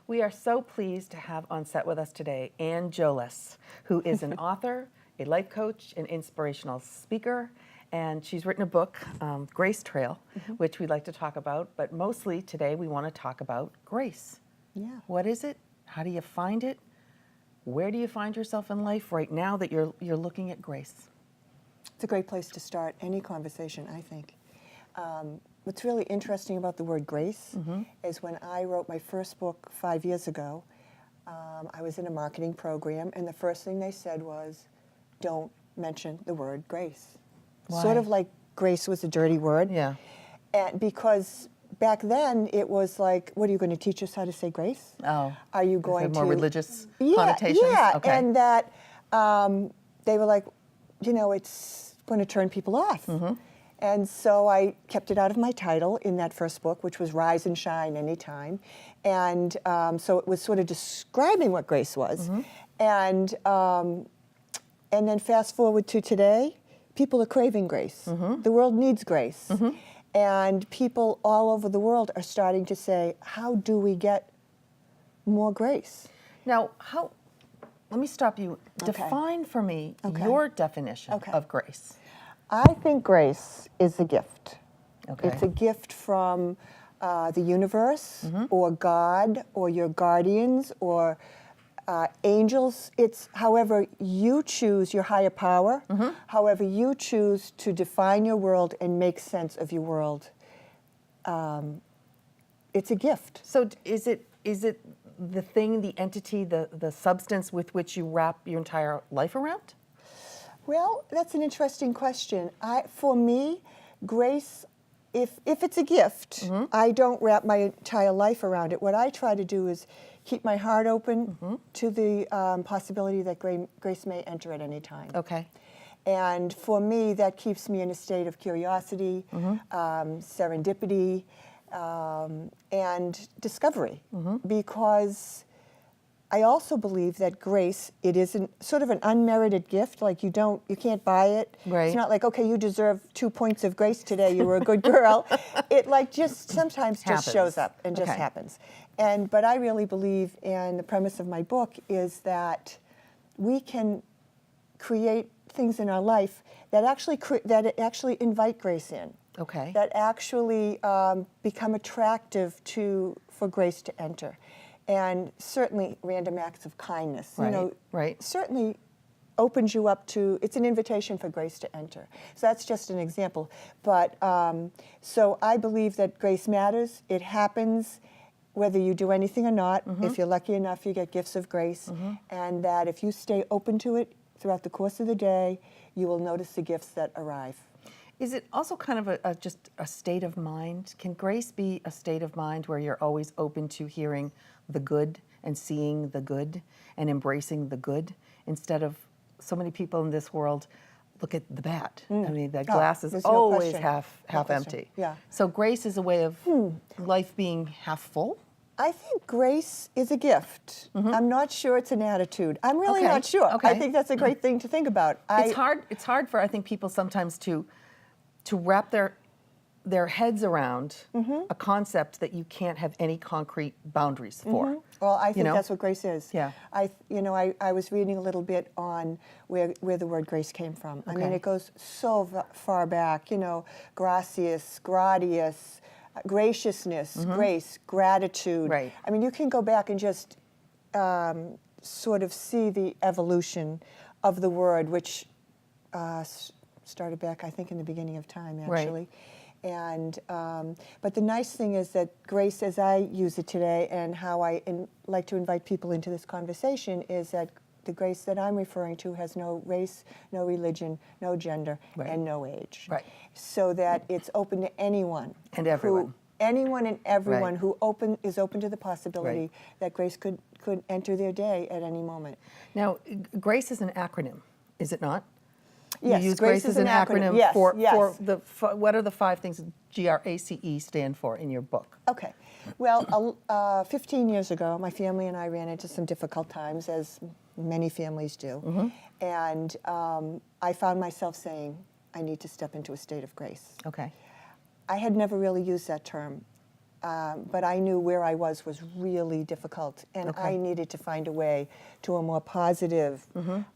We are so pleased to have on set with us today Anne Jolles, who is an author, a life coach, an inspirational speaker, and she's written a book, Grace Trail, which we'd like to talk about, but mostly today we want to talk about grace. Yeah. What is it? How do you find it? Where do you find yourself in life right now that you're looking at grace? It's a great place to start any conversation, I think. What's really interesting about the word grace is when I wrote my first book 5 years ago, I was in a marketing program, and the first thing they said was, don't mention the word grace. Why? Sort of like grace was a dirty word. Yeah. And because back then it was like, what are you going to teach us how to say grace? Oh. Are you going more to religious yeah, connotations? Yeah, Okay. and that they were like, you know, it's going to turn people off. And so I kept it out of my title in that first book, which was Rise and Shine Anytime. And so it was sort of describing what grace was. And then fast forward to today, people are craving grace. The world needs grace. And people all over the world are starting to say, how do we get more grace? Now, let me stop you. Okay. Define for me Okay. your definition Okay. of grace. I think grace is a gift. Okay. It's a gift from the universe or God or your guardians or angels. It's however you choose, your higher power, however you choose to define your world and make sense of your world. It's a gift. So is it the thing, the entity, the substance with which you wrap your entire life around? Well, that's an interesting question. For me, grace, if it's a gift, I don't wrap my entire life around it. What I try to do is keep my heart open to the possibility that grace may enter at any time. Okay. And for me, that keeps me in a state of curiosity, serendipity, and discovery. Because I also believe that grace, it is sort of an unmerited gift. Like you can't buy it. Right. It's not like, okay, you deserve 2 points of grace today. You were a good girl. It like just sometimes just shows up and just happens. But I really believe, and the premise of my book is that we can create things in our life that actually invite grace in. Okay. That actually become attractive for grace to enter. And certainly random acts of kindness, certainly opens you up to, it's an invitation for grace to enter. So that's just an example. But so I believe that grace matters. It happens whether you do anything or not. If you're lucky enough, you get gifts of grace. And that if you stay open to it throughout the course of the day, you will notice the gifts that arrive. Is it also kind of just a state of mind? Can grace be a state of mind where you're always open to hearing the good and seeing the good and embracing the good, instead of so many people in this world look at the bad? I mean, the glass is always half empty. Yeah. So grace is a way of life being half full? I think grace is a gift. I'm not sure it's an attitude. I'm really not sure. Okay. I think that's a great thing to think about. It's hard for, I think, people sometimes to wrap their heads around a concept that you can't have any concrete boundaries for. Well, I think that's what grace is. Yeah. I was reading a little bit on where the word grace came from. I mean, it goes so far back, gracias, gratias, graciousness, grace, gratitude. Right. I mean, you can go back and just sort of see the evolution of the word, which started back, I think, in the beginning of time, actually. Right. And but the nice thing is that grace, as I use it today, and how I like to invite people into this conversation, is that the grace that I'm referring to has no race, no religion, no gender, and no age. Right. So that it's open to anyone. And everyone. Anyone and everyone who is open to the possibility that grace could enter their day at any moment. Now, grace is an acronym, is it not? Yes, you use grace as an acronym yes, for what are the 5 things GRACE stand for in your book? Okay. Well, 15 years ago, my family and I ran into some difficult times, as many families do. And I found myself saying, I need to step into a state of grace. Okay. I had never really used that term but I knew where I was really difficult, and Okay. I needed to find a way to a more positive,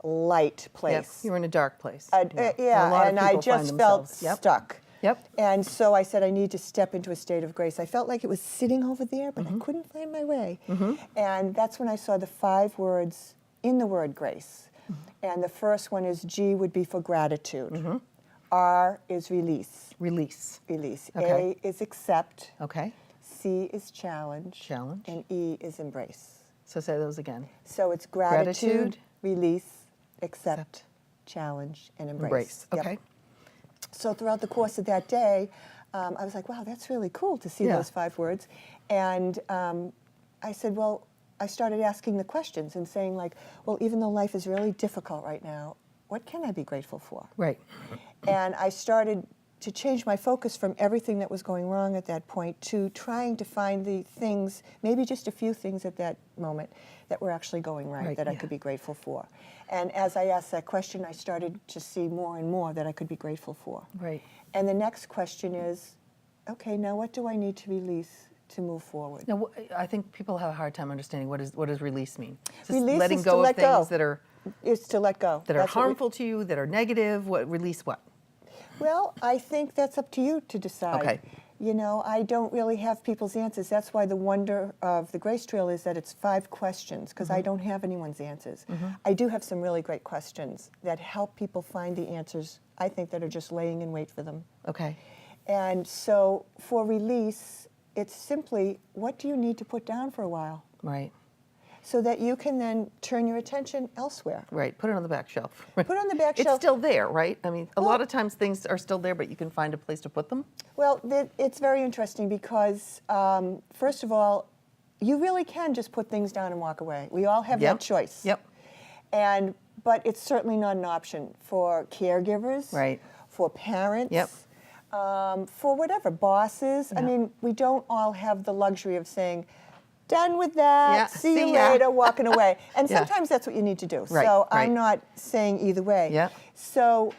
light Yep. place. You were in a dark place. Yeah, a lot and of I people just find felt themselves. Yep. stuck. Yep. And so I said, I need to step into a state of grace. I felt like it was sitting over there, but I couldn't find my way. And that's when I saw the 5 words in the word grace. And the first one is G would be for gratitude. R is release. Release. Release. Okay. A is accept. Okay. C is challenge. Challenge. And E is embrace. So say those again. So it's gratitude, Gratitude, release, accept, accept, challenge, and embrace. Embrace. Yep. Okay. So throughout the course of that day, I was like, wow, that's really cool to see Yeah. those 5 words. And I said, well, I started asking the questions and saying like, well, even though life is really difficult right now, what can I be grateful for? Right. And I started to change my focus from everything that was going wrong at that point to trying to find the things, maybe just a few things at that moment that were actually going right, that I yeah. could be grateful for. And as I asked that question, I started to see more and more that I could be grateful for. Right. And the next question is, okay, now what do I need to release to move forward? Now, I think people have a hard time understanding what does release mean. Just Release letting is go to of let things go. that are It's to let go. that are That's what we- harmful to you, that are negative. What release what? Well, I think that's up to you to decide. Okay. You know, I don't really have people's answers. That's why the wonder of the Grace Trail is that it's 5 questions, because I don't have anyone's answers. I do have some really great questions that help people find the answers, I think, that are just laying in wait for them. Okay. And so for release, it's simply, what do you need to put down for a while? Right. So that you can then turn your attention elsewhere. Right. Put it on the back shelf. Put it on the back It's shelf. still there, right? I mean, a Well- lot of times things are still there, but you can find a place to put them. Well, it's very interesting because, first of all, you really can just put things down and walk away. We all have Yep. that choice. Yep. But it's certainly not an option for caregivers, Right. for parents, Yep. for whatever, bosses. I Yeah. mean, we don't all have the luxury of saying, done with that, Yeah, see you see ya." later, walking away. And Yeah. sometimes that's what you need to do. Right, So right. I'm not saying either way. Yeah. So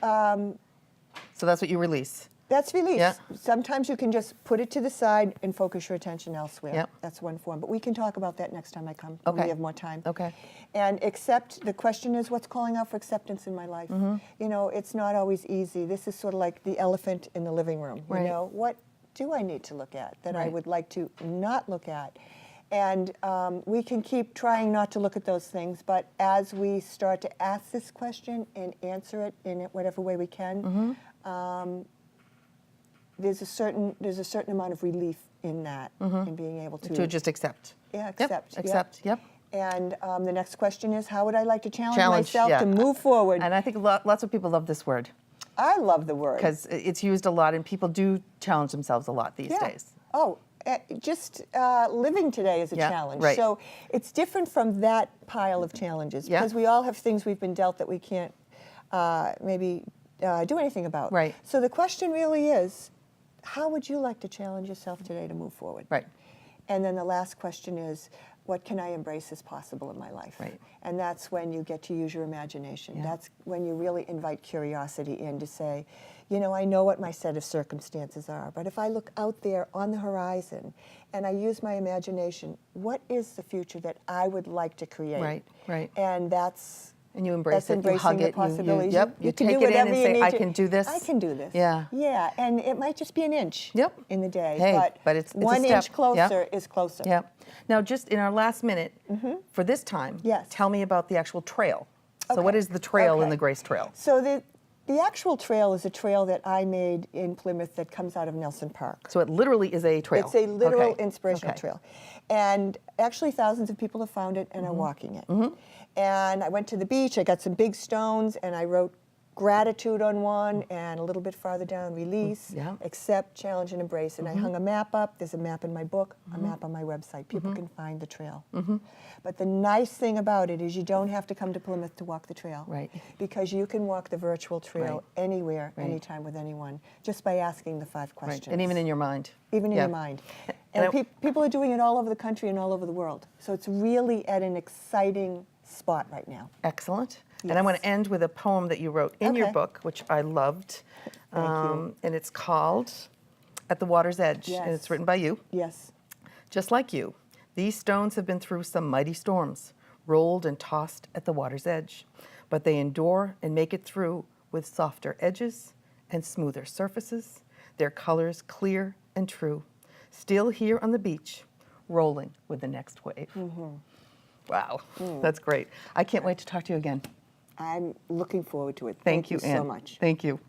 So that's what you release. that's release. Yeah. Sometimes you can just put it to the side and focus your attention elsewhere. Yep. That's one form. But we can talk about that next time I come when Okay. we have more time. Okay. And accept, the question is, what's calling out for acceptance in my life? Mm-hmm. You know, it's not always easy. This is sort of like the elephant in the living room. Right. You know, what do I need to look at that I Right. would like to not look at? And we can keep trying not to look at those things, but as we start to ask this question and answer it in whatever way we can, there's a certain amount of relief in that, in being able To just accept. yeah, Yep. accept. Accept. Yep. And the next question is, how would I like to challenge Challenge, myself yeah. to move forward? And I think lots of people love this word I love the word. because it's used a lot, and people do challenge themselves a lot these days. Oh, just living today is a Yeah, challenge. right. So it's different from that pile of challenges Yeah. because we all have things we've been dealt that we can't maybe do anything about. Right. So the question really is, how would you like to challenge yourself today to move forward? Right. And then the last question is, what can I embrace as possible in my life? Right. And that's when you get to use your imagination. Yeah. That's when you really invite curiosity in to say, you know, I know what my set of circumstances are, but if I look out there on the horizon and I use my imagination, what is the future that I would like to create? Right, right. And that's And you embrace it, you embracing hug the it, possibilities. yep, you can take do it in whatever and you say, need I to- can do this. I can do this. Yeah. Yeah, and it might just be an inch Yep. in the day, Hey, but it's a one step. inch Yep. closer is closer. Yep. Now, just in our last minute, for this time, Yes. tell me about the actual trail. So what Okay. is the trail in Okay. the Grace Trail? So the actual trail is a trail that I made in Plymouth that comes out of Nelson Park. So it literally is a trail. It's a literal Okay. inspirational Okay. trail. And actually thousands of people have found it and are walking it. And I went to the beach, I got some big stones, and I wrote gratitude on one, and a little bit farther down, release, Yeah. accept, challenge, and embrace. And I hung a map up. There's a map in my book, a map on my website. People can find the trail. But the nice thing about it is you don't have to come to Plymouth to walk the trail. Right. Because you can walk the virtual trail Right. anywhere, Right. anytime with anyone, just by asking the 5 Right. questions. And even in your mind. Even in Yeah. your mind. And And people are doing it all over the country and all over the world. So it's really at an exciting spot right now. Excellent. And I want to end with a poem that you wrote in your Okay. book, which I loved. Thank you. And it's called At the Water's Edge. And Yes. it's written by you. Yes. Just like you, these stones have been through some mighty storms, rolled and tossed at the water's edge, but they endure and make it through with softer edges and smoother surfaces, their colors clear and true, still here on the beach, rolling with the next wave. Wow, that's great. I can't wait to talk to you again. I'm looking forward to it. Thank you, so Anne. much. Thank you.